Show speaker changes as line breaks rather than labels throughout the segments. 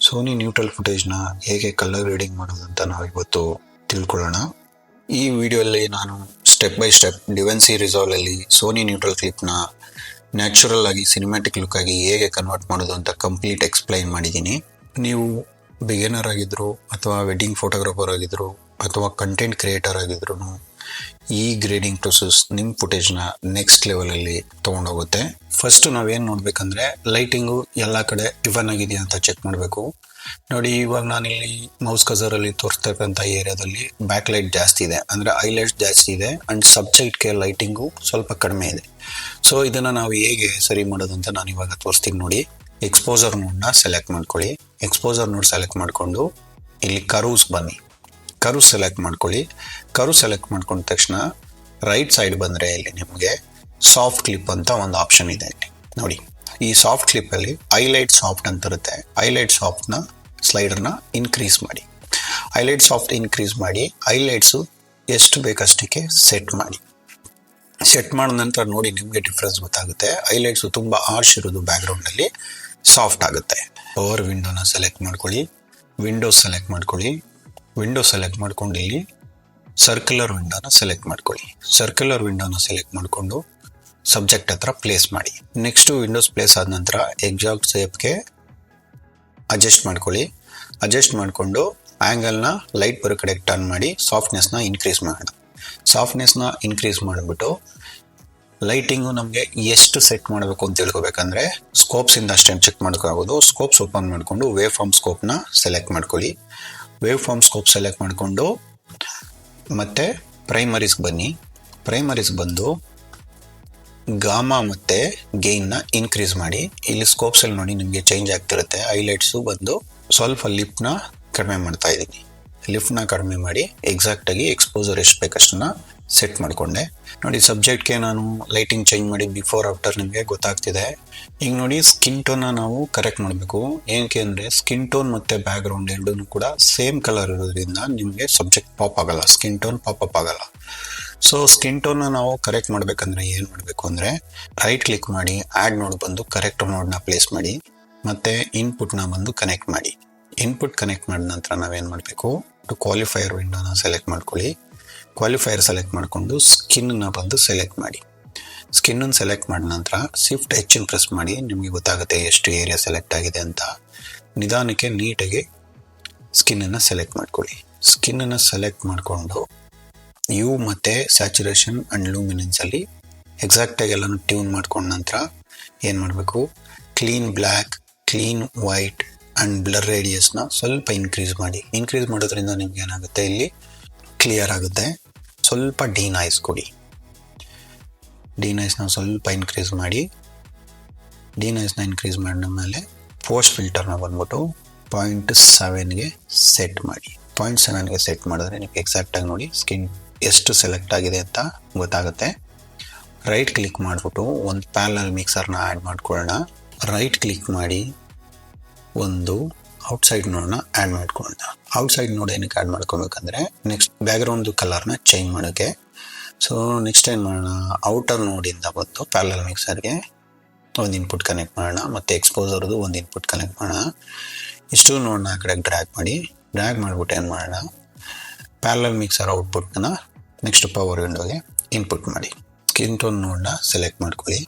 Sony neutral ಫುಟೇಜ್ನ ಹೇಗೆ colour grading ಮಾಡೋದು ಅಂತ ನಾವು ಇವತ್ತು ತಿಳ್ಕೊಳ್ಳೋಣ. ಈ ವಿಡಿಯೋಲ್ಲಿ ನಾನು ಸ್ಟೆಪ್ ಬೈ ಸ್ಟೆಪ್ ಡಿವೆನ್ಸಿ ರಿಸಾಲ್ವಲ್ಲಿ ಸೋನಿ ನ್ಯೂಟ್ರಲ್ ಕ್ಲಿಪ್ನ ನ್ಯಾಚುರಲ್ ಆಗಿ ಸಿನಿಮ್ಯಾಟಿಕ್ ಲುಕ್ ಆಗಿ ಹೇಗೆ ಕನ್ವರ್ಟ್ ಮಾಡೋದು ಅಂತ ಕಂಪ್ಲೀಟ್ ಎಕ್ಸ್ಪ್ಲೈನ್ ಮಾಡಿದ್ದೀನಿ. ನೀವು ಬಿಗಿನರ್ ಆಗಿದ್ರು ಅಥವಾ ವೆಡ್ಡಿಂಗ್ ಫೋಟೋಗ್ರಾಫರ್ ಆಗಿದ್ರು ಅಥವಾ ಕಂಟೆಂಟ್ ಕ್ರಿಯೇಟರ್ ಆಗಿದ್ರು ಈ ಗ್ರೇಡಿಂಗ್ ಪ್ರೊಸೆಸ್ ನಿಮ್ಮ ಫುಟೇಜ್ನ ನೆಕ್ಸ್ಟ್ ಲೆವೆಲಲ್ಲಿ ತೊಗೊಂಡೋಗುತ್ತೆ. ಫಸ್ಟ್ ನಾವೇನು ನೋಡ್ಬೇಕಂದ್ರೆ ಲೈಟಿಂಗು ಎಲ್ಲ ಕಡೆ ಇವನ್ ಆಗಿದೆಯಾ ಅಂತ ಚೆಕ್ ಮಾಡಬೇಕು. ನೋಡಿ, ಇವಾಗ ನಾನಿಲ್ಲಿ ಮೌಸ್ ಕಸರಲ್ಲಿ ತೋರಿಸ್ತಕ್ಕಂಥ ಏರಿಯಾದಲ್ಲಿ ಬ್ಯಾಕ್ ಲೈಟ್ ಜಾಸ್ತಿ ಇದೆ, ಅಂದರೆ ಹೈಲೈಟ್ಸ್ ಜಾಸ್ತಿ ಇದೆ ಅಂಡ್ ಸಬ್ಜೆಕ್ಟ್ಗೆ ಲೈಟಿಂಗು ಸ್ವಲ್ಪ ಕಡಿಮೆ ಇದೆ. ಸೊ ಇದನ್ನು ನಾವು ಹೇಗೆ ಸರಿ ಮಾಡೋದು ಅಂತ ನಾನು ಇವಾಗ ತೋರಿಸ್ತೀನಿ. ನೋಡಿ, ಎಕ್ಸ್ಪೋಸರ್ ನೋಡ್ನ ಸೆಲೆಕ್ಟ್ ಮಾಡ್ಕೊಳ್ಳಿ. ಎಕ್ಸ್ಪೋಸರ್ ನೋಡ್ ಸೆಲೆಕ್ಟ್ ಮಾಡಿಕೊಂಡು ಇಲ್ಲಿ ಕರ್ವ್ಸ್ ಬನ್ನಿ. ಕರ್ವ್ ಸೆಲೆಕ್ಟ್ ಮಾಡ್ಕೊಳ್ಳಿ. ಕರ್ವ್ ಸೆಲೆಕ್ಟ್ ಮಾಡ್ಕೊಂಡ ತಕ್ಷಣ ರೈಟ್ ಸೈಡ್ ಬಂದರೆ ಇಲ್ಲಿ ನಿಮಗೆ ಸಾಫ್ಟ್ ಕ್ಲಿಪ್ ಅಂತ ಒಂದು ಆಪ್ಷನ್ ಇದೆ. ಇಲ್ಲಿ ನೋಡಿ, ಈ ಸಾಫ್ಟ್ ಕ್ಲಿಪ್ಪಲ್ಲಿ ಹೈಲೈಟ್ ಸಾಫ್ಟ್ ಅಂತ ಇರುತ್ತೆ. ಹೈಲೈಟ್ ಸಾಫ್ಟ್ನ ಸ್ಲೈಡರ್ನ ಇನ್ಕ್ರೀಸ್ ಮಾಡಿ. ಹೈಲೈಟ್ ಸಾಫ್ಟ್ ಇನ್ಕ್ರೀಸ್ ಮಾಡಿ ಹೈಲೈಟ್ಸು ಎಷ್ಟು ಬೇಕಷ್ಟಕ್ಕೆ ಸೆಟ್ ಮಾಡಿ. ಸೆಟ್ ಮಾಡಿದ ನಂತರ ನೋಡಿ ನಿಮಗೆ ಡಿಫ್ರೆನ್ಸ್ ಗೊತ್ತಾಗುತ್ತೆ. ಹೈಲೈಟ್ಸು ತುಂಬ ಆರ್ಶ್ ಇರೋದು ಬ್ಯಾಕ್ಗ್ರೌಂಡಲ್ಲಿ ಸಾಫ್ಟ್ ಆಗುತ್ತೆ. ಪವರ್ ವಿಂಡೋನ ಸೆಲೆಕ್ಟ್ ಮಾಡ್ಕೊಳ್ಳಿ. ವಿಂಡೋಸ್ ಸೆಲೆಕ್ಟ್ ಮಾಡ್ಕೊಳ್ಳಿ. ವಿಂಡೋ ಸೆಲೆಕ್ಟ್ ಮಾಡ್ಕೊಂಡು ಇಲ್ಲಿ ಸರ್ಕ್ಯುಲರ್ ವಿಂಡೋನ ಸೆಲೆಕ್ಟ್ ಮಾಡ್ಕೊಳ್ಳಿ. ಸರ್ಕ್ಯುಲರ್ ವಿಂಡೋನ ಸೆಲೆಕ್ಟ್ ಮಾಡಿಕೊಂಡು ಸಬ್ಜೆಕ್ಟ್ ಹತ್ರ ಪ್ಲೇಸ್ ಮಾಡಿ. ನೆಕ್ಸ್ಟು ವಿಂಡೋಸ್ ಪ್ಲೇಸ್ ಆದ ನಂತರ ಎಕ್ಸಾಕ್ಟ್ ಶೇಪ್ಗೆ ಅಡ್ಜಸ್ಟ್ ಮಾಡ್ಕೊಳ್ಳಿ. ಅಡ್ಜಸ್ಟ್ ಮಾಡಿಕೊಂಡು ಆ್ಯಂಗಲ್ನ ಲೈಟ್ ಬರೋ ಕಡೆಗೆ ಟರ್ನ್ ಮಾಡಿ ಸಾಫ್ಟ್ನೆಸ್ನ ಇನ್ಕ್ರೀಸ್ ಮಾಡೋಣ. ಸಾಫ್ಟ್ನೆಸ್ನ ಇನ್ಕ್ರೀಸ್ ಮಾಡಿಬಿಟ್ಟು ಲೈಟಿಂಗು ನಮಗೆ ಎಷ್ಟು ಸೆಟ್ ಮಾಡಬೇಕು ಅಂತ ತಿಳ್ಕೊಬೇಕಂದ್ರೆ ಸ್ಕೋಪ್ಸಿಂದ ಅಷ್ಟೇನು ಚೆಕ್ ಮಾಡೋಕ್ಕಾಗೋದು. ಸ್ಕೋಪ್ಸ್ ಓಪನ್ ಮಾಡಿಕೊಂಡು ವೇವ್ ಫಾರ್ಮ್ ಸ್ಕೋಪ್ನ ಸೆಲೆಕ್ಟ್ ಮಾಡ್ಕೊಳ್ಳಿ. ವೇವ್ ಫಾರ್ಮ್ ಸ್ಕೋಪ್ ಸೆಲೆಕ್ಟ್ ಮಾಡಿಕೊಂಡು ಮತ್ತೆ ಪ್ರೈಮರೀಸ್ಗೆ ಬನ್ನಿ. ಪ್ರೈಮರೀಸ್ಗೆ ಬಂದು ಗಾಮಾ ಮತ್ತು ಗೇನ್ನ ಇನ್ಕ್ರೀಸ್ ಮಾಡಿ. ಇಲ್ಲಿ ಸ್ಕೋಪ್ಸಲ್ಲಿ ನೋಡಿ ನಿಮಗೆ ಚೇಂಜ್ ಆಗ್ತಿರುತ್ತೆ. ಹೈಲೈಟ್ಸು ಬಂದು ಸ್ವಲ್ಪ ಲಿಫ್ಟ್ನ ಕಡಿಮೆ ಮಾಡ್ತಾ ಇದ್ದೀನಿ. ಲಿಫ್ಟ್ನ ಕಡಿಮೆ ಮಾಡಿ ಎಕ್ಸಾಕ್ಟಾಗಿ ಎಕ್ಸ್ಪೋಸರ್ ಎಷ್ಟು ಬೇಕಷ್ಟನ್ನು ಸೆಟ್ ಮಾಡಿಕೊಂಡೆ. ನೋಡಿ, ಸಬ್ಜೆಕ್ಟ್ಗೆ ನಾನು ಲೈಟಿಂಗ್ ಚೇಂಜ್ ಮಾಡಿ ಬಿಫೋರ್ ಆಫ್ಟರ್ ನಿಮಗೆ ಗೊತ್ತಾಗ್ತಿದೆ. ಈಗ ನೋಡಿ, ಸ್ಕಿನ್ ಟೋನ್ನ ನಾವು ಕರೆಕ್ಟ್ ಮಾಡಬೇಕು. ಏನಕ್ಕೆ ಅಂದರೆ ಸ್ಕಿನ್ ಟೋನ್ ಮತ್ತು ಬ್ಯಾಕ್ಗ್ರೌಂಡ್ ಎರಡೂ ಕೂಡ ಸೇಮ್ ಕಲರ್ ಇರೋದ್ರಿಂದ ನಿಮಗೆ ಸಬ್ಜೆಕ್ಟ್ ಪಾಪ್ ಆಗಲ್ಲ, ಸ್ಕಿನ್ ಟೋನ್ ಪಾಪ್ ಅಪ್ ಆಗಲ್ಲ. ಸೊ ಸ್ಕಿನ್ ಟೋನ್ನ ನಾವು ಕರೆಕ್ಟ್ ಮಾಡಬೇಕಂದ್ರೆ ಏನು ಮಾಡಬೇಕು ಅಂದರೆ ರೈಟ್ ಕ್ಲಿಕ್ ಮಾಡಿ ಆ್ಯಡ್ ನೋಡ್ ಬಂದು ಕರೆಕ್ಟ್ ನೋಡ್ನ ಪ್ಲೇಸ್ ಮಾಡಿ ಮತ್ತು ಇನ್ಪುಟ್ನ ಬಂದು ಕನೆಕ್ಟ್ ಮಾಡಿ. ಇನ್ಪುಟ್ ಕನೆಕ್ಟ್ ಮಾಡಿದ ನಂತರ ನಾವೇನು ಮಾಡಬೇಕು, ಕ್ವಾಲಿಫೈಯರ್ ವಿಂಡೋನ ಸೆಲೆಕ್ಟ್ ಮಾಡ್ಕೊಳ್ಳಿ. ಕ್ವಾಲಿಫೈಯರ್ ಸೆಲೆಕ್ಟ್ ಮಾಡಿಕೊಂಡು ಸ್ಕಿನ್ನ ಬಂದು ಸೆಲೆಕ್ಟ್ ಮಾಡಿ. ಸ್ಕಿನ್ನನ್ನು ಸೆಲೆಕ್ಟ್ ಮಾಡಿದ ನಂತರ ಶಿಫ್ಟ್ ಹೆಚ್ಚಿನ ಪ್ರೆಸ್ ಮಾಡಿ. ನಿಮಗೆ ಗೊತ್ತಾಗುತ್ತೆ ಎಷ್ಟು ಏರಿಯಾ ಸೆಲೆಕ್ಟ್ ಆಗಿದೆ ಅಂತ. ನಿಧಾನಕ್ಕೆ ನೀಟಾಗಿ ಸ್ಕಿನ್ನನ್ನು ಸೆಲೆಕ್ಟ್ ಮಾಡ್ಕೊಳ್ಳಿ. ಸ್ಕಿನ್ನನ್ನು ಸೆಲೆಕ್ಟ್ ಮಾಡಿಕೊಂಡು ಯು ಮತ್ತು ಸ್ಯಾಚುರೇಷನ್ ಆ್ಯಂಡ್ ಲೂಮಿನೆನ್ಸಲ್ಲಿ ಎಕ್ಸಾಕ್ಟಾಗಿ ಎಲ್ಲನೂ ಟ್ಯೂನ್ ಮಾಡ್ಕೊಂಡ ನಂತರ ಏನು ಮಾಡಬೇಕು, clean black, clean white and blur ರೇಡಿಯಸ್ನ ಸ್ವಲ್ಪ ಇನ್ಕ್ರೀಸ್ ಮಾಡಿ. ಇನ್ಕ್ರೀಸ್ ಮಾಡೋದ್ರಿಂದ ನಿಮ್ಗೆ ಏನಾಗುತ್ತೆ, ಇಲ್ಲಿ ಕ್ಲಿಯರ್ ಆಗುತ್ತೆ. ಸ್ವಲ್ಪ ಡಿನಾಯ್ಸ್ ಕೊಡಿ. ಡಿನಾಯ್ಸ್ನ ಸ್ವಲ್ಪ ಇನ್ಕ್ರೀಸ್ ಮಾಡಿ. ಡಿನಾಯ್ಸ್ನ ಇನ್ಕ್ರೀಸ್ ಮಾಡಿದ ಮೇಲೆ ಪೋಸ್ಟ್ ಫಿಲ್ಟರ್ನ ಬಂದ್ಬಿಟ್ಟು 0.7ಗೆ ಸೆಟ್ ಮಾಡಿ. 0.7ಗೆ ಸೆಟ್ ಮಾಡಿದ್ರೆ ನಿಮಗೆ ಎಕ್ಸಾಕ್ಟಾಗಿ ನೋಡಿ ಸ್ಕಿನ್ ಎಷ್ಟು ಸೆಲೆಕ್ಟ್ ಆಗಿದೆ ಅಂತ ಗೊತ್ತಾಗುತ್ತೆ. ರೈಟ್ ಕ್ಲಿಕ್ ಮಾಡಿಬಿಟ್ಟು ಒಂದು ಪ್ಯಾರಲಲ್ ಮಿಕ್ಸರ್ನ ಆ್ಯಡ್ ಮಾಡ್ಕೊಳ್ಳೋಣ. ರೈಟ್ ಕ್ಲಿಕ್ ಮಾಡಿ ಒಂದು ಔಟ್ಸೈಡ್ ನೋಡನ್ನ ಆ್ಯಡ್ ಮಾಡ್ಕೊಳ್ಳೋಣ. ಔಟ್ಸೈಡ್ ನೋಡ್ ಏನಕ್ಕೆ ಆ್ಯಡ್ ಮಾಡ್ಕೊಬೇಕಂದ್ರೆ ನೆಕ್ಸ್ಟ್ ಬ್ಯಾಕ್ಗ್ರೌಂಡು ಕಲರ್ನ ಚೇಂಜ್ ಮಾಡೋಕ್ಕೆ. ಸೊ ನೆಕ್ಸ್ಟ್ ಏನು ಮಾಡೋಣ, ಔಟರ್ ನೋಡಿಂದ ಬಂದು ಪ್ಯಾರಲಲ್ ಮಿಕ್ಸರ್ಗೆ ಒಂದು ಇನ್ಪುಟ್ ಕನೆಕ್ಟ್ ಮಾಡೋಣ ಮತ್ತು ಎಕ್ಸ್ಪೋಸರ್ದು ಒಂದು ಇನ್ಪುಟ್ ಕನೆಕ್ಟ್ ಮಾಡೋಣ. ಇಷ್ಟು ನೋಡನ್ನ ಆ ಕಡೆಗೆ ಡ್ರ್ಯಾಗ್ ಮಾಡಿ. ಡ್ರ್ಯಾಗ್ ಮಾಡಿಬಿಟ್ಟು ಏನು ಮಾಡೋಣ, ಪ್ಯಾರಲಲ್ ಮಿಕ್ಸರ್ ಔಟ್ಪುಟ್ನ ನೆಕ್ಸ್ಟ್ ಪವರ್ ವಿಂಡೋಗೆ ಇನ್ಪುಟ್ ಮಾಡಿ. ಸ್ಕಿನ್ ಟೋನ್ ನೋಡನ್ನ ಸೆಲೆಕ್ಟ್ ಮಾಡ್ಕೊಳ್ಳಿ.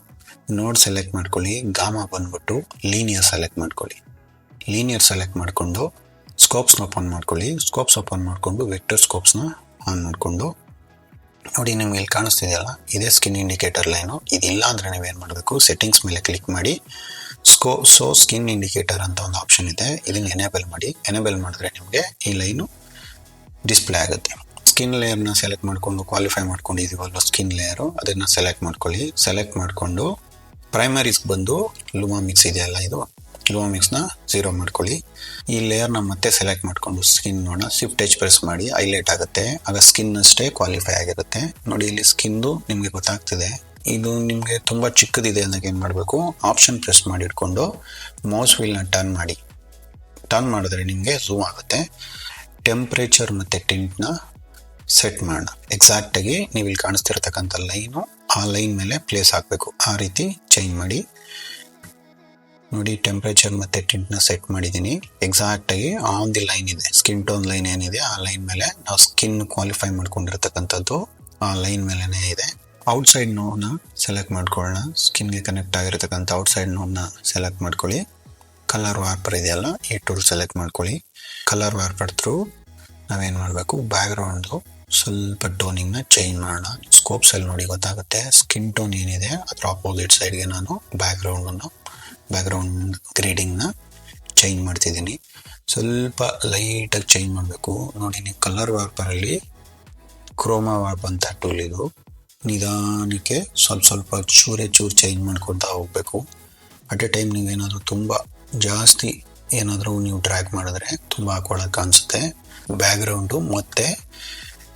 ನೋಡ್ ಸೆಲೆಕ್ಟ್ ಮಾಡ್ಕೊಳ್ಳಿ. ಗಾಮಾ ಬಂದ್ಬಿಟ್ಟು ಲೀನಿಯರ್ ಸೆಲೆಕ್ಟ್ ಮಾಡ್ಕೊಳ್ಳಿ. ಲೀನಿಯರ್ ಸೆಲೆಕ್ಟ್ ಮಾಡಿಕೊಂಡು ಸ್ಕೋಪ್ಸ್ನ ಓಪನ್ ಮಾಡ್ಕೊಳ್ಳಿ. ಸ್ಕೋಪ್ಸ್ ಓಪನ್ ಮಾಡಿಕೊಂಡು ವೆಕ್ಟರ್ ಸ್ಕೋಪ್ಸ್ನ ಆನ್ ಮಾಡಿಕೊಂಡು ನೋಡಿ, ನಿಮ್ಗೆ ಇಲ್ಲಿ ಕಾಣಿಸ್ತಿದೆಯಲ್ಲ, ಇದೇ ಸ್ಕಿನ್ ಇಂಡಿಕೇಟರ್ ಲೈನು. ಇದಿಲ್ಲ ಅಂದರೆ ನೀವೇನು ಮಾಡಬೇಕು, ಸೆಟ್ಟಿಂಗ್ಸ್ ಮೇಲೆ ಕ್ಲಿಕ್ ಮಾಡಿ ಸ್ಕಿನ್ ಇಂಡಿಕೇಟರ್ ಅಂತ ಒಂದು ಆಪ್ಷನ್ ಇದೆ, ಇದನ್ನು ಎನೇಬಲ್ ಮಾಡಿ. ಎನೇಬಲ್ ಮಾಡಿದ್ರೆ ನಿಮಗೆ ಈ ಲೈನು ಡಿಸ್ಪ್ಲೇ ಆಗುತ್ತೆ. ಸ್ಕಿನ್ ಲೇಯರ್ನ ಸೆಲೆಕ್ಟ್ ಮಾಡಿಕೊಂಡು ಕ್ವಾಲಿಫೈ ಮಾಡ್ಕೊಂಡಿದ್ದೀವಲ್ಲ ಸ್ಕಿನ್ ಲೇಯರು, ಅದನ್ನು ಸೆಲೆಕ್ಟ್ ಮಾಡ್ಕೊಳ್ಳಿ. ಸೆಲೆಕ್ಟ್ ಮಾಡಿಕೊಂಡು ಪ್ರೈಮರೀಸ್ಗೆ ಬಂದು ಲೂಮಾ ಮಿಕ್ಸ್ ಇದೆಯಲ್ಲ, ಇದು ಲೂಮಾ ಮಿಕ್ಸ್ನ 0 ಮಾಡ್ಕೊಳ್ಳಿ. ಈ ಲೇಯರ್ನ ಮತ್ತೆ ಸೆಲೆಕ್ಟ್ ಮಾಡಿಕೊಂಡು ಸ್ಕಿನ್ ನೋಡೋಣ, ಶಿಫ್ಟ್ ಎಚ್ ಪ್ರೆಸ್ ಮಾಡಿ ಹೈಲೈಟ್ ಆಗುತ್ತೆ. ಆಗ ಸ್ಕಿನ್ ಅಷ್ಟೇ ಕ್ವಾಲಿಫೈ ಆಗಿರುತ್ತೆ. ನೋಡಿ, ಇಲ್ಲಿ ಸ್ಕಿನ್ದು ನಿಮಗೆ ಗೊತ್ತಾಗ್ತಿದೆ. ಇದು ನಿಮಗೆ ತುಂಬ ಚಿಕ್ಕದಿದೆ ಅಂದಾಗ ಏನು ಮಾಡಬೇಕು, ಆಪ್ಷನ್ ಪ್ರೆಸ್ ಮಾಡಿ ಇಟ್ಕೊಂಡು ಮೌಸ್ ವೀಲ್ನ ಟರ್ನ್ ಮಾಡಿ. ಟರ್ನ್ ಮಾಡಿದ್ರೆ ನಿಮಗೆ ಝೂಮ್ ಆಗುತ್ತೆ. ಟೆಂಪ್ರೇಚರ್ ಮತ್ತು ಟಿಂಟ್ನ ಸೆಟ್ ಮಾಡೋಣ. ಎಕ್ಸಾಕ್ಟಾಗಿ ನೀವು ಇಲ್ಲಿ ಕಾಣಿಸ್ತಿರ್ತಕ್ಕಂಥ ಲೈನು ಆ ಲೈನ್ ಮೇಲೆ ಪ್ಲೇಸ್ ಆಗಬೇಕು. ಆ ರೀತಿ ಚೇಂಜ್ ಮಾಡಿ. ನೋಡಿ ಟೆಂಪ್ರೇಚರ್ ಮತ್ತು ಟಿಂಟ್ನ ಸೆಟ್ ಮಾಡಿದ್ದೀನಿ. ಎಕ್ಸಾಕ್ಟಾಗಿ ಆನ್ ದಿ ಲೈನ್ ಇದೆ, ಸ್ಕಿನ್ ಟೋನ್ ಲೈನ್ ಏನಿದೆ ಆ ಲೈನ್ ಮೇಲೆ ನಾವು ಸ್ಕಿನ್ ಕ್ವಾಲಿಫೈ ಮಾಡ್ಕೊಂಡಿರ್ತಕ್ಕಂಥದ್ದು ಆ ಲೈನ್ ಮೇಲೇ ಇದೆ. ಔಟ್ಸೈಡ್ ನೋಡ್ನ ಸೆಲೆಕ್ಟ್ ಮಾಡ್ಕೊಳ್ಳೋಣ. ಸ್ಕಿನ್ಗೆ ಕನೆಕ್ಟ್ ಆಗಿರ್ತಕ್ಕಂಥ ಔಟ್ಸೈಡ್ ನೋಡ್ನ ಸೆಲೆಕ್ಟ್ ಮಾಡ್ಕೊಳ್ಳಿ. ಕಲರ್ ವಾರ್ಪರ್ ಇದೆಯಲ್ಲ, ಈ ಟೂಲ್ ಸೆಲೆಕ್ಟ್ ಮಾಡ್ಕೊಳ್ಳಿ. ಕಲರ್ ವಾರ್ಪರ್ ಥ್ರೂ ನಾವೇನು ಮಾಡಬೇಕು, ಬ್ಯಾಕ್ಗ್ರೌಂಡು ಸ್ವಲ್ಪ ಟೋನಿಂಗ್ನ ಚೇಂಜ್ ಮಾಡೋಣ. ಸ್ಕೋಪ್ಸಲ್ಲಿ ನೋಡಿ ಗೊತ್ತಾಗುತ್ತೆ. ಸ್ಕಿನ್ ಟೋನ್ ಏನಿದೆ ಅದರ ಆಪೋಸಿಟ್ ಸೈಡ್ಗೆ ನಾನು ಬ್ಯಾಕ್ಗ್ರೌಂಡ್ ಗ್ರೇಡಿಂಗ್ನ ಚೇಂಜ್ ಮಾಡ್ತಿದ್ದೀನಿ. ಸ್ವಲ್ಪ ಲೈಟಾಗಿ ಚೇಂಜ್ ಮಾಡಬೇಕು. ನೋಡಿ ನೀವು ಕಲರ್ ವಾರ್ಪರಲ್ಲಿ ಕ್ರೋಮಾ ವಾರ್ಪ್ ಅಂತ ಟೂಲ್ ಇದು. ನಿಧಾನಕ್ಕೆ ಸ್ವಲ್ಪ ಚೂರು ಚೇಂಜ್ ಮಾಡ್ಕೊತಾ ಹೋಗಬೇಕು. ಅಟ್ ಎ ಟೈಮ್ ನೀವೇನಾದರೂ ತುಂಬ ಜಾಸ್ತಿ ಏನಾದರೂ ನೀವು ಡ್ರ್ಯಾಗ್ ಮಾಡಿದ್ರೆ ತುಂಬ ಹಾಕೊಳ್ಳೋಕೆ ಅನಿಸುತ್ತೆ. ಬ್ಯಾಕ್ಗ್ರೌಂಡು ಮತ್ತು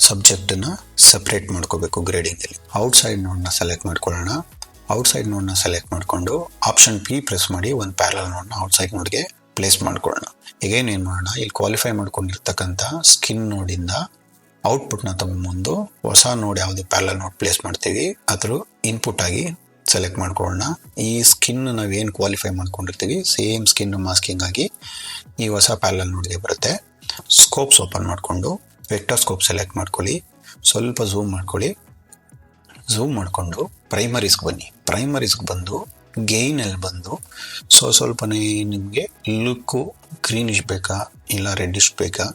ಸಬ್ಜೆಕ್ಟನ್ನು ಸಪ್ರೇಟ್ ಮಾಡ್ಕೋಬೇಕು ಗ್ರೇಡಿಂಗಲ್ಲಿ. ಔಟ್ಸೈಡ್ ನೋಡ್ನ ಸೆಲೆಕ್ಟ್ ಮಾಡ್ಕೊಳ್ಳೋಣ. ಔಟ್ಸೈಡ್ ನೋಡ್ನ ಸೆಲೆಕ್ಟ್ ಮಾಡಿಕೊಂಡು ಆಪ್ಷನ್ P ಪ್ರೆಸ್ ಮಾಡಿ ಒಂದು ಪ್ಯಾರಲ್ ನೋಡ್ನ ಔಟ್ಸೈಡ್ ನೋಡ್ಗೆ ಪ್ಲೇಸ್ ಮಾಡ್ಕೊಳ್ಳೋಣ. ಈಗೇನು ಏನು ಮಾಡೋಣ, ಇಲ್ಲಿ ಕ್ವಾಲಿಫೈ ಮಾಡ್ಕೊಂಡಿರ್ತಕ್ಕಂಥ ಸ್ಕಿನ್ ನೋಡಿಂದ ಔಟ್ಪುಟ್ನ ತಗೊಂಬಂದು ಹೊಸ ನೋಡ್ ಯಾವುದು ಪ್ಯಾರಲ್ ನೋಡ್ ಪ್ಲೇಸ್ ಮಾಡ್ತೀವಿ ಅದ್ರ ಇನ್ಪುಟ್ ಆಗಿ ಸೆಲೆಕ್ಟ್ ಮಾಡ್ಕೊಳ್ಳೋಣ. ಈ ಸ್ಕಿನ್ ನಾವೇನು ಕ್ವಾಲಿಫೈ ಮಾಡ್ಕೊಂಡಿರ್ತೀವಿ ಸೇಮ್ ಸ್ಕಿನ್ ಮಾಸ್ಕಿಂಗ್ ಆಗಿ ಈ ಹೊಸ ಪ್ಯಾರಲ್ ನೋಡ್ಗೆ ಬರುತ್ತೆ. ಸ್ಕೋಪ್ಸ್ ಓಪನ್ ಮಾಡಿಕೊಂಡು ವೆಕ್ಟರ್ ಸ್ಕೋಪ್ ಸೆಲೆಕ್ಟ್ ಮಾಡ್ಕೊಳ್ಳಿ. ಸ್ವಲ್ಪ ಝೂಮ್ ಮಾಡ್ಕೊಳ್ಳಿ. ಝೂಮ್ ಮಾಡಿಕೊಂಡು ಪ್ರೈಮರೀಸ್ಗೆ ಬನ್ನಿ. ಪ್ರೈಮರೀಸ್ಗೆ ಬಂದು ಗೇಯ್ನಲ್ಲಿ ಬಂದು ಸ್ವಲ್ಪನೇ ನಿಮಗೆ ಲುಕ್ಕು ಗ್ರೀನಿಶ್ ಬೇಕಾ ಇಲ್ಲ ರೆಡ್ಡಿಶ್ ಬೇಕಾ,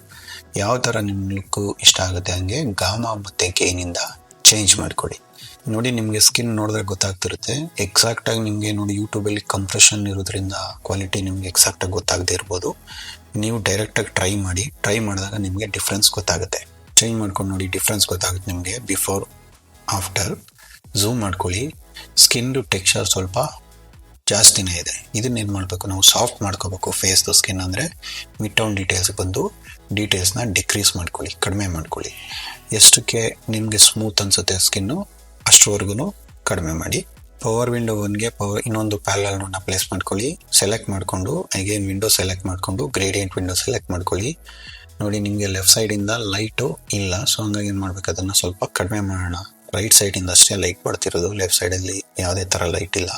ಯಾವ ಥರ ನಿಮ್ಮ ಲುಕ್ಕು ಇಷ್ಟ ಆಗುತ್ತೆ ಹಂಗೆ ಗಾಮಾ ಮತ್ತು ಗೇಯ್ನಿಂದ ಚೇಂಜ್ ಮಾಡ್ಕೊಳ್ಳಿ. ನೋಡಿ ನಿಮಗೆ ಸ್ಕಿನ್ ನೋಡಿದ್ರೆ ಗೊತ್ತಾಗ್ತಿರುತ್ತೆ. ಎಕ್ಸಾಕ್ಟಾಗಿ ನಿಮಗೆ ನೋಡಿ ಯೂಟ್ಯೂಬಲ್ಲಿ ಕಂಪ್ರೆಷನ್ ಇರೋದ್ರಿಂದ ಕ್ವಾಲಿಟಿ ನಿಮಗೆ ಎಕ್ಸಾಕ್ಟಾಗಿ ಗೊತ್ತಾಗದೇ ಇರ್ಬೋದು. ನೀವು ಡೈರೆಕ್ಟಾಗಿ ಟ್ರೈ ಮಾಡಿದಾಗ ನಿಮಗೆ ಡಿಫ್ರೆನ್ಸ್ ಗೊತ್ತಾಗುತ್ತೆ. ಚೇಂಜ್ ಮಾಡ್ಕೊಂಡು ನೋಡಿ ಡಿಫ್ರೆನ್ಸ್ ಗೊತ್ತಾಗುತ್ತೆ ನಿಮಗೆ ಬಿಫೋರ್ ಆಫ್ಟರ್. ಝೂಮ್ ಮಾಡ್ಕೊಳ್ಳಿ. ಸ್ಕಿನ್ದು ಟೆಕ್ಸ್ಚರ್ ಸ್ವಲ್ಪ ಜಾಸ್ತಿನೇ ಇದೆ. ಇದನ್ನೇನು ಮಾಡಬೇಕು, ನಾವು ಸಾಫ್ಟ್ ಮಾಡ್ಕೋಬೇಕು. ಫೇಸ್ದು ಸ್ಕಿನ್ ಅಂದರೆ ಮಿಡ್ ಟೌನ್ ಡೀಟೇಲ್ಸ್ಗೆ ಬಂದು ಡೀಟೇಲ್ಸ್ನ ಡಿಕ್ರೀಸ್ ಮಾಡ್ಕೊಳ್ಳಿ, ಕಡಿಮೆ ಮಾಡ್ಕೊಳ್ಳಿ. ಎಷ್ಟಕ್ಕೆ ನಿಮಗೆ ಸ್ಮೂತ್ ಅನಿಸುತ್ತೆ ಸ್ಕಿನ್ನು ಅಷ್ಟರವರೆಗೂ ಕಡಿಮೆ ಮಾಡಿ. ಪವರ್ ವಿಂಡೋ 1ಗೆ ಇನ್ನೊಂದು ಪ್ಯಾರಲ್ ನೋಡ್ನ ಪ್ಲೇಸ್ ಮಾಡ್ಕೊಳ್ಳಿ. ಸೆಲೆಕ್ಟ್ ಮಾಡಿಕೊಂಡು ಅಗೇನ್ ವಿಂಡೋ ಸೆಲೆಕ್ಟ್ ಮಾಡಿಕೊಂಡು ಗ್ರೇಡಿಯಂಟ್ ವಿಂಡೋ ಸೆಲೆಕ್ಟ್ ಮಾಡ್ಕೊಳ್ಳಿ. ನೋಡಿ ನಿಮಗೆ ಲೆಫ್ಟ್ ಸೈಡಿಂದ ಲೈಟು ಇಲ್ಲ, ಸೊ ಹಂಗಾಗಿ ಏನು ಮಾಡಬೇಕು, ಅದನ್ನು ಸ್ವಲ್ಪ ಕಡಿಮೆ ಮಾಡೋಣ. ರೈಟ್ ಸೈಡಿಂದ ಅಷ್ಟೇ ಲೈಟ್ ಬರ್ತಿರೋದು, ಲೆಫ್ಟ್ ಸೈಡಲ್ಲಿ ಯಾವುದೇ ಥರ ಲೈಟ್ ಇಲ್ಲ.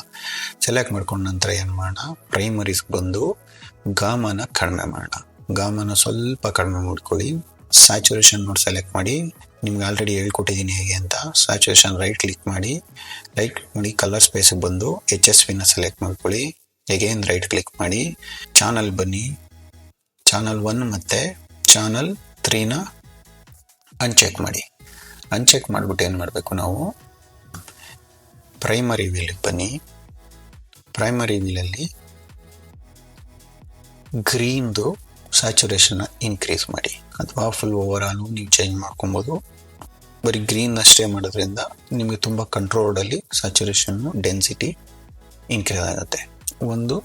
ಸೆಲೆಕ್ಟ್ ಮಾಡ್ಕೊಂಡ ನಂತರ ಏನು ಮಾಡೋಣ, ಪ್ರೈಮರೀಸ್ಗೆ ಬಂದು ಗಾಮನ ಕಡಿಮೆ ಮಾಡೋಣ. ಗಾಮನ ಸ್ವಲ್ಪ ಕಡಿಮೆ ಮಾಡ್ಕೊಳ್ಳಿ. ಸ್ಯಾಚುರೇಷನ್ ನೋಡಿ ಸೆಲೆಕ್ಟ್ ಮಾಡಿ. ನಿಮ್ಗೆ ಆಲ್ರೆಡಿ ಹೇಳ್ಕೊಟ್ಟಿದ್ದೀನಿ ಹೇಗೆ ಅಂತ. ಸ್ಯಾಚುರೇಷನ್ ರೈಟ್ ಕ್ಲಿಕ್ ಮಾಡಿ ಕಲರ್ ಸ್ಪೇಸಿಗೆ ಬಂದು HSVನ ಸೆಲೆಕ್ಟ್ ಮಾಡ್ಕೊಳ್ಳಿ. ಅಗೇನ್ ರೈಟ್ ಕ್ಲಿಕ್ ಮಾಡಿ ಚಾನಲ್ ಬನ್ನಿ. ಚಾನಲ್ 1 ಮತ್ತು ಚಾನಲ್ 3ನ ಅನ್ಚೆಕ್ ಮಾಡಿ. ಅನ್ಚೆಕ್ ಮಾಡಿಬಿಟ್ಟು ಏನು ಮಾಡಬೇಕು, ನಾವು ಪ್ರೈಮರಿ ವೀಲಿಗೆ ಬನ್ನಿ. ಪ್ರೈಮರಿ ವೀಲಲ್ಲಿ ಗ್ರೀನ್ದು ಸ್ಯಾಚುರೇಷನ್ನ ಇನ್ಕ್ರೀಸ್ ಮಾಡಿ, ಅಥವಾ ಫುಲ್ ಓವರ್ ಆಲು ನೀವು ಚೇಂಜ್ ಮಾಡ್ಕೊಬೋದು. ಬರೀ ಗ್ರೀನ್ ಅಷ್ಟೇ ಮಾಡೋದ್ರಿಂದ ನಿಮಗೆ ತುಂಬ ಕಂಟ್ರೋಲ್ಡಲ್ಲಿ ಸ್ಯಾಚುರೇಷನ್ನು ಡೆನ್ಸಿಟಿ ಇನ್ಕ್ರೀಸ್ ಆಗುತ್ತೆ. ಒಂದು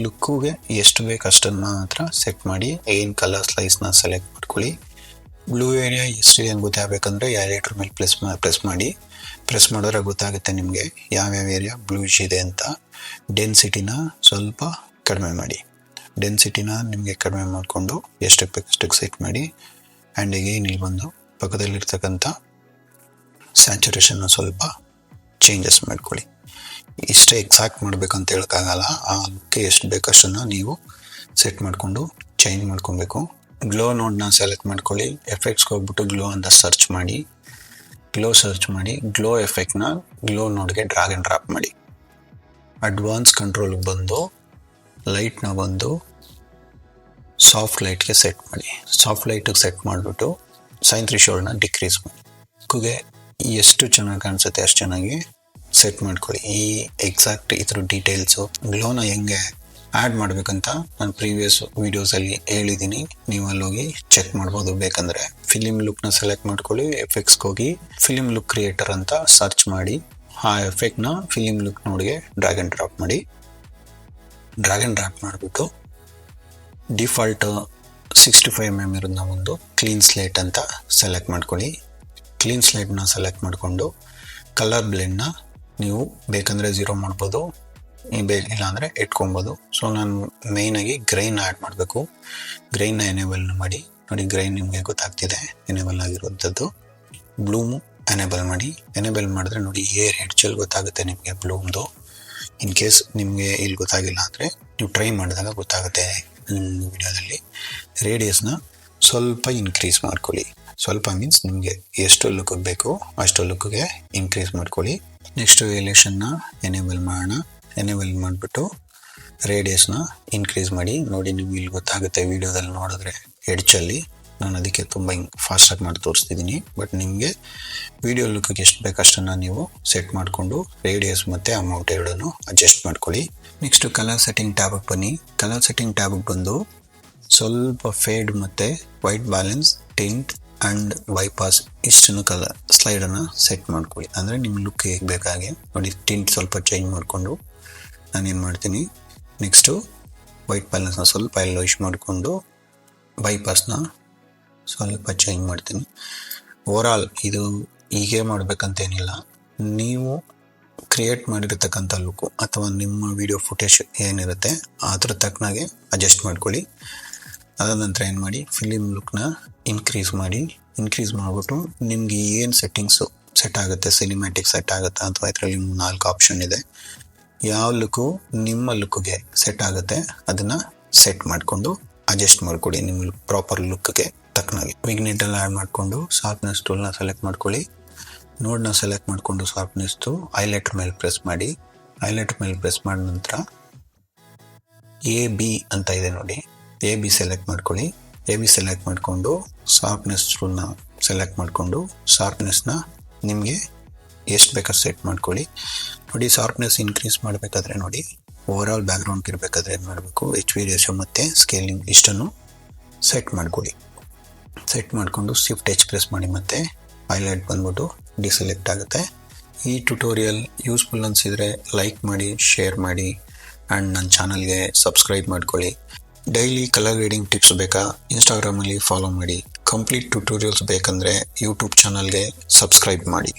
ಲುಕ್ಕಿಗೆ ಎಷ್ಟು ಬೇಕು ಅಷ್ಟನ್ನು ಮಾತ್ರ ಸೆಟ್ ಮಾಡಿ. ಏನು ಕಲರ್ ಸ್ಲೈಸ್ನ ಸೆಲೆಕ್ಟ್ ಮಾಡ್ಕೊಳ್ಳಿ. ಬ್ಲೂ ಏರಿಯಾ ಎಷ್ಟಿದೆ ಅಂತ ಗೊತ್ತಾಗಬೇಕಂದ್ರೆ ಎರೇಟರ್ ಮೇಲೆ ಪ್ರೆಸ್ ಮಾಡಿ. ಪ್ರೆಸ್ ಮಾಡಿದ್ರೆ ಗೊತ್ತಾಗುತ್ತೆ ನಿಮಗೆ ಯಾವ್ಯಾವ ಏರಿಯಾ ಬ್ಲೂಶ್ ಇದೆ ಅಂತ. ಡೆನ್ಸಿಟಿನ ಸ್ವಲ್ಪ ಕಡಿಮೆ ಮಾಡಿ. ಡೆನ್ಸಿಟಿನ ನಿಮಗೆ ಕಡಿಮೆ ಮಾಡಿಕೊಂಡು ಎಷ್ಟಕ್ಕೆ ಬೇಕಷ್ಟಕ್ಕೆ ಸೆಟ್ ಮಾಡಿ. ಆ್ಯಂಡ್ ಅಗೇನ್ ಇಲ್ಲಿ ಬಂದು ಪಕ್ಕದಲ್ಲಿರ್ತಕ್ಕಂಥ ಸ್ಯಾಚುರೇಷನ್ನ ಸ್ವಲ್ಪ ಚೇಂಜಸ್ ಮಾಡ್ಕೊಳ್ಳಿ. ಇಷ್ಟೇ ಎಕ್ಸಾಕ್ಟ್ ಮಾಡಬೇಕಂತ ಹೇಳೋಕ್ಕಾಗಲ್ಲ. ಆ ಲುಕ್ಗೆ ಎಷ್ಟು ಬೇಕಷ್ಟನ್ನು ನೀವು ಸೆಟ್ ಮಾಡಿಕೊಂಡು ಚೇಂಜ್ ಮಾಡ್ಕೊಬೇಕು. ಗ್ಲೋ ನೋಡ್ನ ಸೆಲೆಕ್ಟ್ ಮಾಡ್ಕೊಳ್ಳಿ. ಎಫೆಕ್ಟ್ಸ್ಗೆ ಹೋಗ್ಬಿಟ್ಟು ಗ್ಲೋ ಅಂತ ಸರ್ಚ್ ಮಾಡಿ. ಗ್ಲೋ ಎಫೆಕ್ಟ್ನ ಗ್ಲೋ ನೋಡ್ಗೆ ಡ್ರ್ಯಾಗ್ ಆ್ಯಂಡ್ ಡ್ರಾಪ್ ಮಾಡಿ. ಅಡ್ವಾನ್ಸ್ ಕಂಟ್ರೋಲ್ಗೆ ಬಂದು ಲೈಟ್ನ ಬಂದು ಸಾಫ್ಟ್ ಲೈಟ್ಗೆ ಸೆಟ್ ಮಾಡಿ. ಸಾಫ್ಟ್ ಲೈಟಿಗೆ ಸೆಟ್ ಮಾಡಿಬಿಟ್ಟು ಸೈನ್ ಥ್ರೆಶೋಲ್ಡ್ನ ಡಿಕ್ರೀಸ್ ಮಾಡಿ. ಕುಗೆ ಎಷ್ಟು ಚೆನ್ನಾಗಿ ಕಾಣಿಸುತ್ತೆ ಅಷ್ಟು ಚೆನ್ನಾಗಿ ಸೆಟ್ ಮಾಡ್ಕೊಳ್ಳಿ. ಈ ಎಕ್ಸಾಕ್ಟ್ ಇದ್ರ ಡೀಟೇಲ್ಸು ಗ್ಲೋನ ಹೆಂಗೆ ಆ್ಯಡ್ ಮಾಡಬೇಕಂತ ನಾನು ಪ್ರೀವಿಯಸ್ ವೀಡಿಯೋಸಲ್ಲಿ ಹೇಳಿದ್ದೀನಿ. ನೀವು ಅಲ್ಲೋಗಿ ಚೆಕ್ ಮಾಡ್ಬೋದು ಬೇಕಂದರೆ. ಫಿಲಿಮ್ ಲುಕ್ನ ಸೆಲೆಕ್ಟ್ ಮಾಡ್ಕೊಳ್ಳಿ. ಎಫೆಕ್ಟ್ಸ್ಗೆ ಹೋಗಿ ಫಿಲಿಮ್ ಲುಕ್ ಕ್ರಿಯೇಟರ್ ಅಂತ ಸರ್ಚ್ ಮಾಡಿ. ಆ ಎಫೆಕ್ಟ್ನ ಫಿಲಿಮ್ ಲುಕ್ ನೋಡಿಗೆ ಡ್ರ್ಯಾಗ್ ಆ್ಯಂಡ್ ಡ್ರಾಪ್ ಮಾಡಿ. ಡ್ರ್ಯಾಗ್ ಆ್ಯಂಡ್ ಡ್ರಾಪ್ ಮಾಡಿಬಿಟ್ಟು ಡಿಫಾಲ್ಟ್ 65mm ಇರೋದನ್ನ ಒಂದು ಕ್ಲೀನ್ ಸ್ಲೇಟ್ ಅಂತ ಸೆಲೆಕ್ಟ್ ಮಾಡ್ಕೊಳ್ಳಿ. ಕ್ಲೀನ್ ಸ್ಲೇಟ್ನ ಸೆಲೆಕ್ಟ್ ಮಾಡಿಕೊಂಡು ಕಲರ್ ಬ್ಲೆಂಡ್ನ ನೀವು ಬೇಕಂದರೆ 0 ಮಾಡ್ಬೋದು, ಇಲ್ಲ ಅಂದರೆ ಇಟ್ಕೊಬೋದು. ಸೊ ನಾನು ಮೇಯ್ನಾಗಿ ಗ್ರೈನ್ ಆ್ಯಡ್ ಮಾಡಬೇಕು. ಗ್ರೈನ್ನ ಎನೇಬಲ್ನ ಮಾಡಿ. ನೋಡಿ ಗ್ರೈನ್ ನಿಮಗೆ ಗೊತ್ತಾಗ್ತಿದೆ ಎನೇಬಲ್ ಆಗಿರುವಂಥದ್ದು. ಬ್ಲೂಮು ಎನೇಬಲ್ ಮಾಡಿ. ಎನೇಬಲ್ ಮಾಡಿದ್ರೆ ನೋಡಿ ಏರ್ ಹೆಡ್ಜಲ್ಲಿ ಗೊತ್ತಾಗುತ್ತೆ ನಿಮಗೆ ಬ್ಲೂಮ್ದು. ಇನ್ ಕೇಸ್ ನಿಮಗೆ ಇಲ್ಲಿ ಗೊತ್ತಾಗಿಲ್ಲ ಅಂದರೆ ನೀವು ಟ್ರೈ ಮಾಡಿದಾಗ ಗೊತ್ತಾಗುತ್ತೆ. ವಿಡಿಯೋದಲ್ಲಿ ರೇಡಿಯಸ್ನ ಸ್ವಲ್ಪ ಇನ್ಕ್ರೀಸ್ ಮಾಡ್ಕೊಳ್ಳಿ. ಸ್ವಲ್ಪ ಮೀನ್ಸ್ ನಿಮಗೆ ಎಷ್ಟು ಲುಕ್ ಬೇಕೋ ಅಷ್ಟು ಲುಕ್ಗೆ ಇನ್ಕ್ರೀಸ್ ಮಾಡ್ಕೊಳ್ಳಿ. ನೆಕ್ಸ್ಟ್ ಎಲಿವೇಷನ್ನ ಎನೇಬಲ್ ಮಾಡೋಣ. ಎನೇಬಲ್ ಮಾಡಿಬಿಟ್ಟು ರೇಡಿಯಸ್ನ ಇನ್ಕ್ರೀಸ್ ಮಾಡಿ. ನೋಡಿ ನಿಮ್ಗೆ ಇಲ್ಲಿ ಗೊತ್ತಾಗುತ್ತೆ ವಿಡಿಯೋದಲ್ಲಿ ನೋಡಿದ್ರೆ ಎಡ್ಜಲ್ಲಿ. ನಾನು ಅದಕ್ಕೆ ತುಂಬ ಫಾಸ್ಟಾಗಿ ಮಾಡಿ ತೋರಿಸ್ತಿದ್ದೀನಿ. ಬಟ್ ನಿಮಗೆ ವಿಡಿಯೋ ಲುಕ್ಗೆ ಎಷ್ಟು ಬೇಕಷ್ಟನ್ನು ನೀವು ಸೆಟ್ ಮಾಡಿಕೊಂಡು ರೇಡಿಯಸ್ ಮತ್ತು ಅಮೌಂಟ್ ಎರಡೂ ಅಡ್ಜಸ್ಟ್ ಮಾಡ್ಕೊಳ್ಳಿ. ನೆಕ್ಸ್ಟು ಕಲರ್ ಸೆಟ್ಟಿಂಗ್ ಟ್ಯಾಬಿಗೆ ಬನ್ನಿ. ಕಲರ್ ಸೆಟ್ಟಿಂಗ್ ಟ್ಯಾಬಿಗೆ ಬಂದು ಸ್ವಲ್ಪ ಫೇಡ್ ಮತ್ತು white balance, tint and bypass ಇಷ್ಟನ್ನು ಕಲರ್ ಸ್ಲೈಡನ್ನು ಸೆಟ್ ಮಾಡ್ಕೊಳ್ಳಿ. ಅಂದರೆ ನಿಮ್ಮ ಲುಕ್ ಹೇಗೆ ಬೇಕಾಗೆ ನೋಡಿ. ಟಿಂಟ್ ಸ್ವಲ್ಪ ಚೇಂಜ್ ಮಾಡಿಕೊಂಡು ನಾನೇನು ಮಾಡ್ತೀನಿ, ನೆಕ್ಸ್ಟು ವೈಟ್ ಬ್ಯಾಲೆನ್ಸ್ನ ಸ್ವಲ್ಪ ಎಲ್ಲೋಯಿಶ್ ಮಾಡಿಕೊಂಡು ಬೈಪಾಸ್ನ ಸ್ವಲ್ಪ ಚೇಂಜ್ ಮಾಡ್ತೀನಿ. ಓವರಾಲ್ ಇದು ಹೀಗೆ ಮಾಡಬೇಕಂತೇನಿಲ್ಲ. ನೀವು ಕ್ರಿಯೇಟ್ ಮಾಡಿರ್ತಕ್ಕಂಥ ಲುಕ್ಕು ಅಥವಾ ನಿಮ್ಮ ವಿಡಿಯೋ ಫುಟೇಜ್ ಏನಿರುತ್ತೆ ಅದ್ರ ತಕ್ಕನಾಗೆ ಅಡ್ಜಸ್ಟ್ ಮಾಡ್ಕೊಳ್ಳಿ. ಅದಾದ ನಂತರ ಏನು ಮಾಡಿ, ಫಿಲಿಮ್ ಲುಕ್ನ ಇನ್ಕ್ರೀಸ್ ಮಾಡಿಬಿಟ್ಟು ನಿಮಗೆ ಏನು ಸೆಟ್ಟಿಂಗ್ಸು ಸೆಟ್ ಆಗುತ್ತೆ, ಸಿನಿಮ್ಯಾಟಿಕ್ ಸೆಟ್ ಆಗುತ್ತೆ ಅಥವಾ ಇದರಲ್ಲಿ 4 ಆಪ್ಷನ್ ಇದೆ. ಯಾವ ಲುಕ್ಕು ನಿಮ್ಮ ಲುಕ್ಗೆ ಸೆಟ್ ಆಗುತ್ತೆ ಅದನ್ನು ಸೆಟ್ ಮಾಡಿಕೊಂಡು ಅಡ್ಜಸ್ಟ್ ಮಾಡಿಕೊಡಿ ನಿಮ್ಮ ಪ್ರಾಪರ್ ಲುಕ್ಗೆ ತಕ್ಕನಾಗಿ. ವಿಗ್ನೆಟೆಲ್ಲ ಆ್ಯಡ್ ಮಾಡಿಕೊಂಡು ಶಾರ್ಪ್ನೆಸ್ ಟೂಲ್ನ ಸೆಲೆಕ್ಟ್ ಮಾಡ್ಕೊಳ್ಳಿ. ನೋಡ್ನ ಸೆಲೆಕ್ಟ್ ಮಾಡಿಕೊಂಡು ಶಾರ್ಪ್ನೆಸ್ದು ಹೈಲೈಟರ್ ಮೇಲೆ ಪ್ರೆಸ್ ಮಾಡಿ. ಹೈಲೈಟರ್ ಮೇಲೆ ಪ್ರೆಸ್ ಮಾಡಿದ ನಂತರ AB ಅಂತ ಇದೆ ನೋಡಿ, AB ಸೆಲೆಕ್ಟ್ ಮಾಡ್ಕೊಳ್ಳಿ. AB ಸೆಲೆಕ್ಟ್ ಮಾಡಿಕೊಂಡು ಶಾರ್ಪ್ನೆಸ್ ಟೂಲ್ನ ಸೆಲೆಕ್ಟ್ ಮಾಡಿಕೊಂಡು ಶಾರ್ಪ್ನೆಸ್ನ ನಿಮಗೆ ಎಷ್ಟು ಬೇಕಾದ್ರೆ ಸೆಟ್ ಮಾಡ್ಕೊಳ್ಳಿ. ನೋಡಿ ಶಾರ್ಪ್ನೆಸ್ ಇನ್ಕ್ರೀಸ್ ಮಾಡಬೇಕಾದ್ರೆ ನೋಡಿ, ಓವರಾಲ್ ಬ್ಯಾಕ್ಗ್ರೌಂಡ್ ಇರಬೇಕಾದ್ರೆ ಏನು ಮಾಡಬೇಕು, HV ರೇಷಿಯೋ ಮತ್ತು ಸ್ಕೇಲಿಂಗ್ ಇಷ್ಟನ್ನು ಸೆಟ್ ಮಾಡ್ಕೊಳ್ಳಿ. ಸೆಟ್ ಮಾಡಿಕೊಂಡು ಶಿಫ್ಟ್ H ಪ್ರೆಸ್ ಮಾಡಿ ಮತ್ತು ಹೈಲೈಟ್ ಬಂದ್ಬಿಟ್ಟು ಡಿಸೆಲೆಕ್ಟ್ ಆಗುತ್ತೆ. ಈ ಟ್ಯುಟೋರಿಯಲ್ ಯೂಸ್ಫುಲ್ ಅನಿಸಿದರೆ ಲೈಕ್ ಮಾಡಿ, ಶೇರ್ ಮಾಡಿ ಆ್ಯಂಡ್ ನನ್ನ ಚಾನಲ್ಗೆ ಸಬ್ಸ್ಕ್ರೈಬ್ ಮಾಡ್ಕೊಳ್ಳಿ. ಡೈಲಿ ಕಲರ್ ಗ್ರೇಡಿಂಗ್ ಟಿಪ್ಸ್ ಬೇಕಾ, ಇನ್ಸ್ಟಾಗ್ರಾಮಲ್ಲಿ ಫಾಲೋ ಮಾಡಿ. ಕಂಪ್ಲೀಟ್ ಟ್ಯುಟೋರಿಯಲ್ಸ್ ಬೇಕಂದರೆ ಯೂಟ್ಯೂಬ್ ಚಾನಲ್ಗೆ ಸಬ್ಸ್ಕ್ರೈಬ್ ಮಾಡಿ.